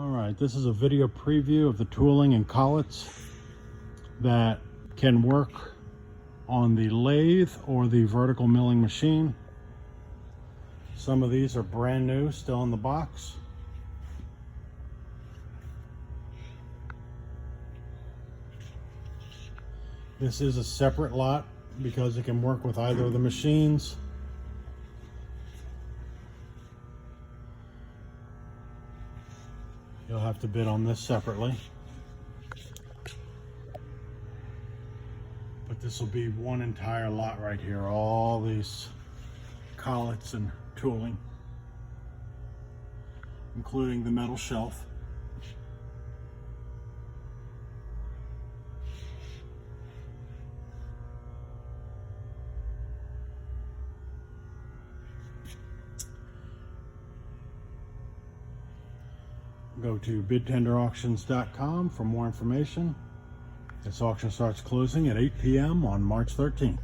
Alright, this is a video preview of the tooling and collets that can work on the lathe or the vertical milling machine. Some of these are brand new, still in the box. This is a separate lot because it can work with either of the machines. You'll have to bid on this separately. But this will be one entire lot right here, all these collets and tooling, including the metal shelf. Go to bidtenderauctions.com for more information. This auction starts closing at 8 p.m. on March 13th.